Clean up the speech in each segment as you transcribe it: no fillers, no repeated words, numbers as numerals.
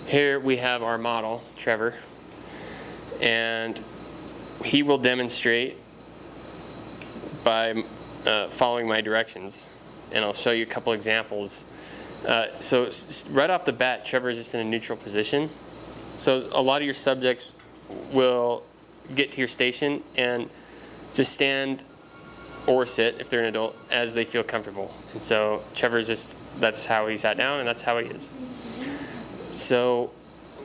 Here we have our model, Trevor, and he will demonstrate by following my directions, and I'll show you a couple examples. So right off the bat, Trevor is just in a neutral position. So a lot of your subjects will get to your station and just stand or sit, if they're an adult, as they feel comfortable. And so Trevor's just, that's how he sat down and that's how he is. So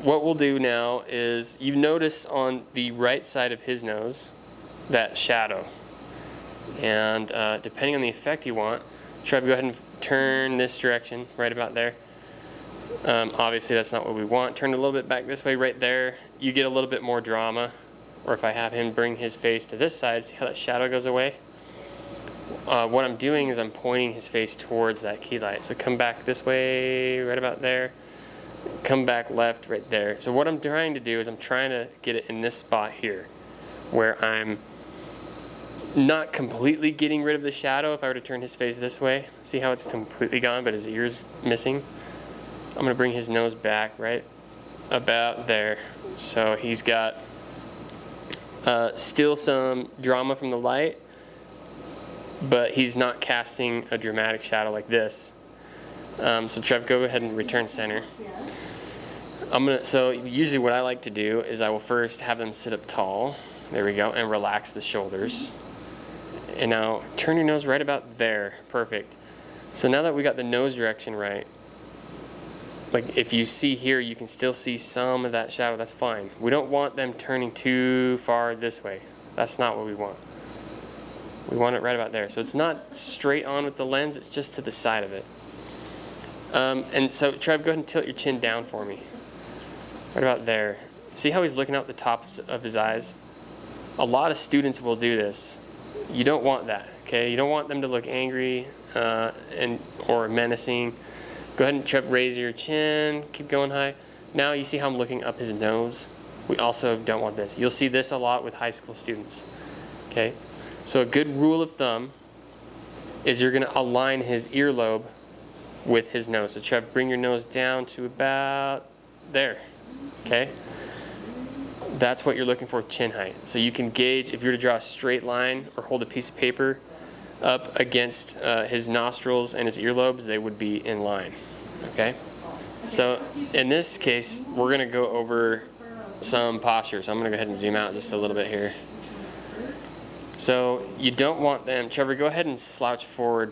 what we'll do now is, you notice on the right side of his nose that shadow. And depending on the effect you want, Trevor, go ahead and turn this direction, right about there. Obviously that's not what we want. Turn a little bit back this way, right there. You get a little bit more drama. Or if I have him bring his face to this side, see how that shadow goes away? What I'm doing is I'm pointing his face towards that key light. So come back this way, right about there. Come back left, right there. So what I'm trying to do is I'm trying to get it in this spot here, where I'm not completely getting rid of the shadow. If I were to turn his face this way, see how it's completely gone, but his ear's missing? I'm gonna bring his nose back right about there. So he's got still some drama from the light, but he's not casting a dramatic shadow like this. So Trev, go ahead and return center. So usually what I like to do is I will first have them sit up tall, there we go, and relax the shoulders. And now turn your nose right about there, perfect. So now that we got the nose direction right, like if you see here, you can still see some of that shadow, that's fine. We don't want them turning too far this way. That's not what we want. We want it right about there. So it's not straight on with the lens, it's just to the side of it. And so Trev, go ahead and tilt your chin down for me. Right about there. See how he's looking out the tops of his eyes? A lot of students will do this. You don't want that, okay? You don't want them to look angry or menacing. Go ahead and Trev, raise your chin, keep going high. Now you see how I'm looking up his nose? We also don't want this. You'll see this a lot with high school students, okay? So a good rule of thumb is you're gonna align his earlobe with his nose. So Trev, bring your nose down to about there, okay? That's what you're looking for with chin height. So you can gauge, if you're to draw a straight line or hold a piece of paper up against his nostrils and his earlobes, they would be in line, okay? So in this case, we're gonna go over some postures. I'm gonna go ahead and zoom out just a little bit here. So you don't want them, Trevor, go ahead and slouch forward.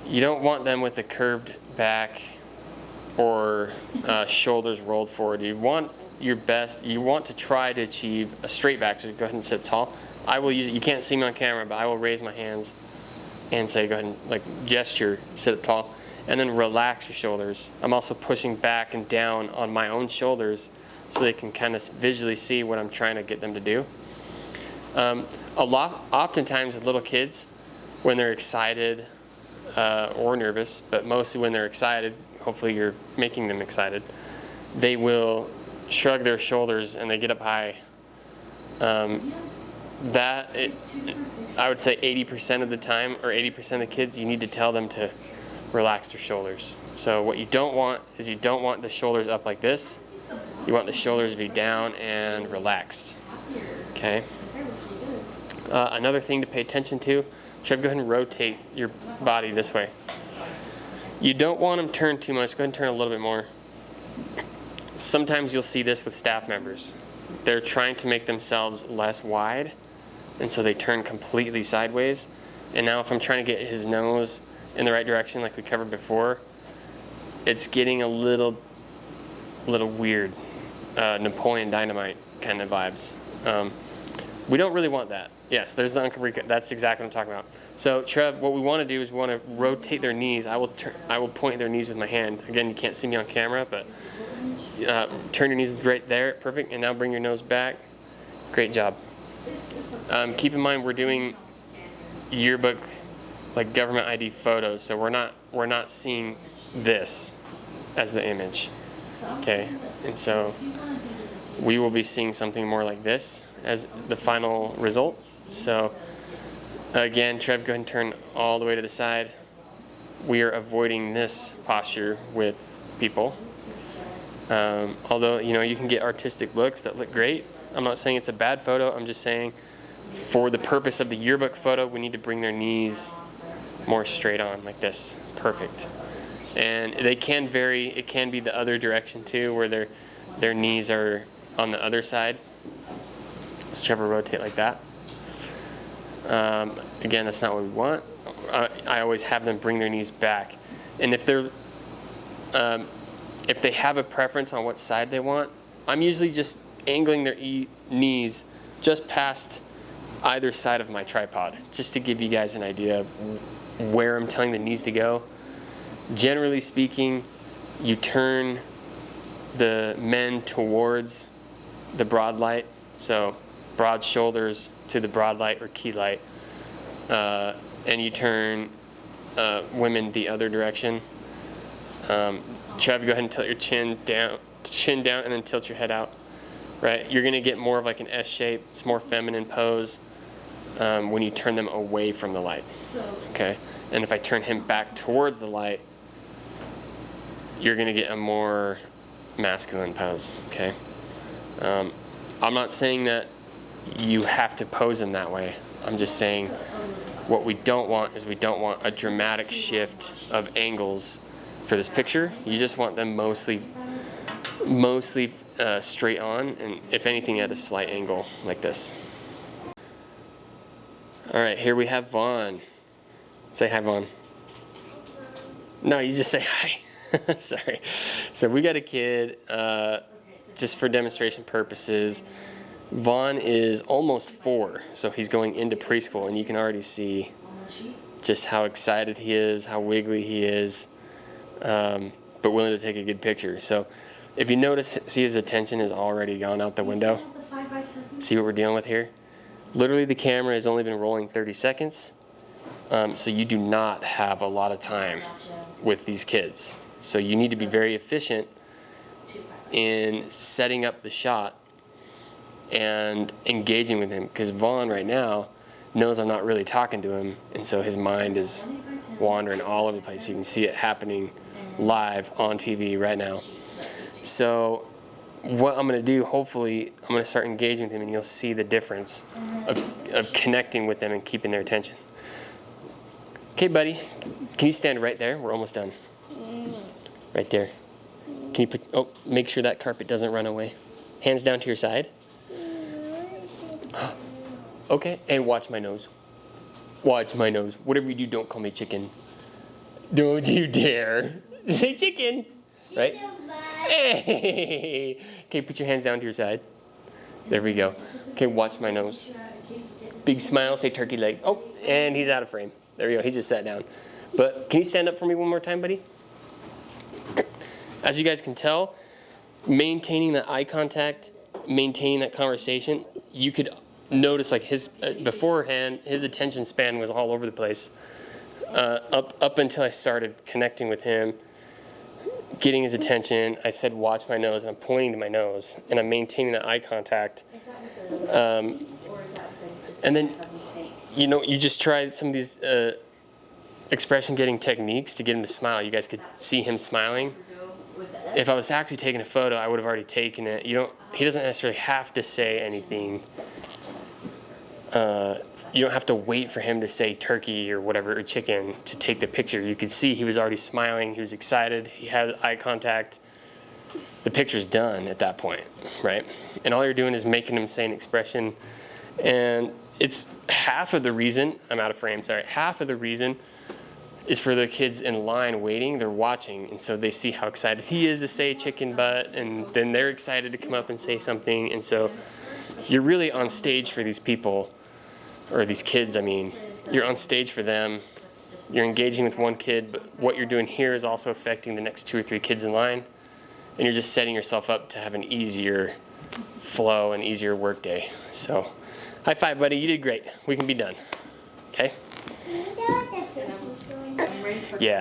You don't want them with a curved back or shoulders rolled forward. You want your best, you want to try to achieve a straight back, so go ahead and sit tall. I will use it, you can't see me on camera, but I will raise my hands and say, go ahead and like gesture, sit up tall, and then relax your shoulders. I'm also pushing back and down on my own shoulders so they can kind of visually see what I'm trying to get them to do. Oftentimes with little kids, when they're excited or nervous, but mostly when they're excited, hopefully you're making them excited, they will shrug their shoulders and they get up high. I would say 80% of the time, or 80% of the kids, you need to tell them to relax their shoulders. So what you don't want is you don't want the shoulders up like this. You want the shoulders to be down and relaxed, okay? Another thing to pay attention to, Trev, go ahead and rotate your body this way. You don't want them turned too much. Go ahead and turn a little bit more. Sometimes you'll see this with staff members. They're trying to make themselves less wide, and so they turn completely sideways. And now if I'm trying to get his nose in the right direction like we covered before, it's getting a little weird, Napoleon Dynamite kind of vibes. We don't really want that. Yes, there's the uncovered, that's exactly what I'm talking about. So Trev, what we want to do is we want to rotate their knees. I will point their knees with my hand. Again, you can't see me on camera, but turn your knees right there, perfect, and now bring your nose back. Great job. Keep in mind we're doing yearbook, like government ID photos, so we're not seeing this as the image, okay? And so we will be seeing something more like this as the final result. So again, Trev, go ahead and turn all the way to the side. We are avoiding this posture with people. Although, you can get artistic looks that look great. I'm not saying it's a bad photo. I'm just saying for the purpose of the yearbook photo, we need to bring their knees more straight on like this. Perfect. And they can vary. It can be the other direction too, where their knees are on the other side. Let's Trevor rotate like that. Again, that's not what we want. I always have them bring their knees back. And if they have a preference on what side they want, I'm usually just angling their knees just past either side of my tripod, just to give you guys an idea of where I'm telling the knees to go. Generally speaking, you turn the men towards the broad light, so broad shoulders to the broad light or key light, and you turn women the other direction. Trev, go ahead and tilt your chin down, and then tilt your head out. Right, you're gonna get more of like an S shape. It's more feminine pose when you turn them away from the light. Okay, and if I turn him back towards the light, you're gonna get a more masculine pose. Okay, I'm not saying that you have to pose him that way. I'm just saying what we don't want is we don't want a dramatic shift of angles for this picture. You just want them mostly straight on, and if anything at a slight angle like this. All right, here we have Vaughn. Say hi, Vaughn. No, you just say hi. Sorry. So we got a kid, just for demonstration purposes. Vaughn is almost 4, so he's going into preschool, and you can already see just how excited he is, how wiggly he is, but willing to take a good picture. So if you notice, see his attention has already gone out the window. See what we're dealing with here? Literally the camera has only been rolling 30 seconds, so you do not have a lot of time with these kids. So you need to be very efficient in setting up the shot and engaging with him, because Vaughn right now knows I'm not really talking to him, and so his mind is wandering all over the place. You can see it happening live on TV right now. So what I'm going to do, hopefully, I'm going to start engaging with him, and you'll see the difference of connecting with them and keeping their attention. Okay, buddy, can you stand right there? We're almost done. Right there. Can you make sure that carpet doesn't run away. Hands down to your side. Okay, and watch my nose. Watch my nose. Whatever you do, don't call me chicken. Don't you dare. Say chicken. Right? Hey. Okay, put your hands down to your side. There we go. Okay, watch my nose. Big smile, say turkey legs. Oh, and he's out of frame. There we go, he just sat down. But can you stand up for me one more time, buddy? As you guys can tell, maintaining that eye contact, maintaining that conversation, you could notice like his beforehand, his attention span was all over the place. Up until I started connecting with him, getting his attention, I said watch my nose, and I'm pointing to my nose, and I'm maintaining that eye contact. And then, you just try some of these expression getting techniques to get him to smile. You guys could see him smiling. If I was actually taking a photo, I would have already taken it. He doesn't necessarily have to say anything. You don't have to wait for him to say turkey or whatever, or chicken, to take the picture. You could see he was already smiling, he was excited, he had eye contact. The picture's done at that point, right? And all you're doing is making him say an expression. And it's half of the reason, I'm out of frame, sorry, half of the reason is for the kids in line waiting, they're watching, and so they see how excited he is to say chicken butt, and then they're excited to come up and say something, and so you're really on stage for these people, or these kids, I mean. You're on stage for them, you're engaging with one kid, but what you're doing here is also affecting the next 2 or 3 kids in line, and you're just setting yourself up to have an easier flow, an easier work day. So, high five, buddy, you did great. We can be done, okay? Yeah.